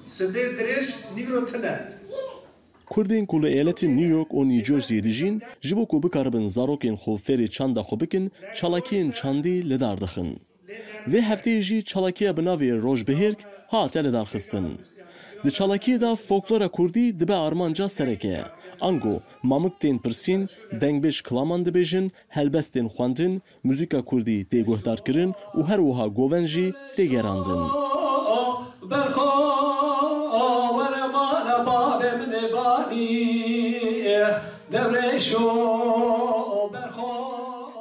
Sede dirêj nîvrotine. Kurdên ku li eyaleti New York û New Jerseyê dijîn ji bo ku bikaribin zarokên xwe fêrê çanda xwe bikin, çalakiyên çandî li dar dixin. Vê hefteyê jî çalakiya bi navê Rojbihêrk hate li darxistin. Di çalakiyê de folklora Kurdî dibe armanca sereke. Ango, mamik tên pirsîn, dengbêj kilaman dibêjin, helbestên xwendin, muzîka Kurdî tê guhdarkirin û her wiha goven jî tê gerandin.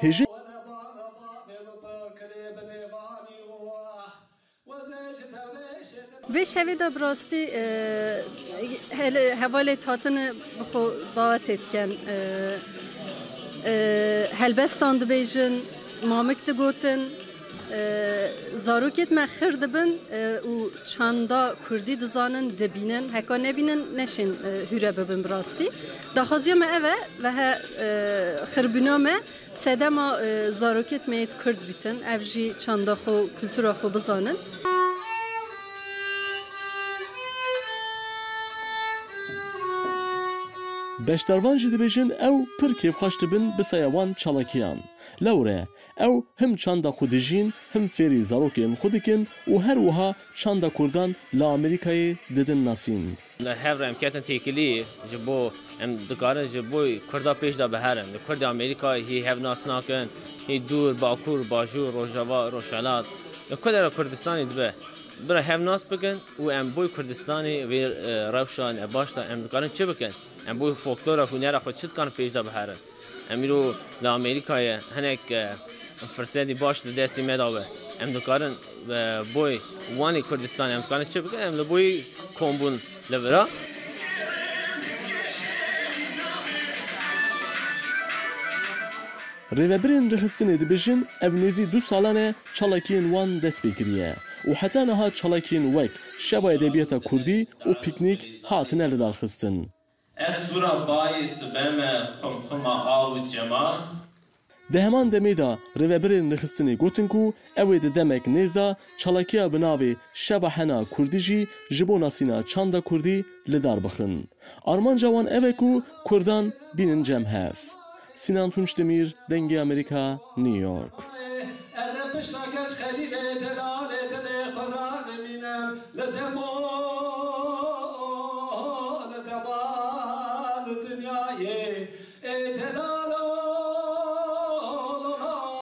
Hêje Vê şevê de bi rastî hevalê hatine bi xwe dawetê dikin. Helbestan dibêjin, mamik digotin, zarokên me xir dibin û çanda Kurdî dizanin dibînin, heka nebînin neşin hûre bibin bi rastî. Daxwaziya me ev e ve he xirbûna me sedema zarokên me yê Kurd bîtin, ev jî çanda xwe, kültûra xwe bizanin. Beşdarvan jî dibêjin ew pir kêfxweş dibin bi seyawan çalakiyan. Lewre, ew him çanda xwe dijîn, him fêrî zarokên xwe dikin û her wiha çanda Kurdan li Amerîkayê didin nasîn. Li hev re em ketin têkilî ji bo em dikarin ji bo Kurda pêş de biherin. Li Kurdê Amerîkayê hî hevnas nakin, hî dûr, bakur, bajûr, rojava, rojhilat. Li Kurdê Kurdistanê dibe. Bira hevnas bikin û em boy Kurdistanê vê rewşa baş da em dikarin çi bikin? Em boy folklora hunera xwe çi dikarin pêş de biherin? Em îro li Amerîkayê hinek firsedî baş li destê me dawe. Em dikarin boy wanê Kurdistanê em dikarin çi bikin? Em li boy kombûn li vira. Rêveberên rixistinê dibêjin ev nêzî 2 salan e çalakiyên wan dest pê kiriye û heta niha çalakiyên wek Şeva Edebiyata Kurdî û pîknîk hatine li darxistin. Ez dura bayê sibeme xumxuma av û cema. Di heman demê de rêveberên rixistinê gotin ku ew ê di demek nêz de çalakiya bi navê Şeva Hena Kurdî jî ji bo nasîna çanda Kurdî li dar bixin. Armanca wan ev e ku Kurdan bînin cemhev. Sinan Tunçdemir, Dengê Amerîka, New York.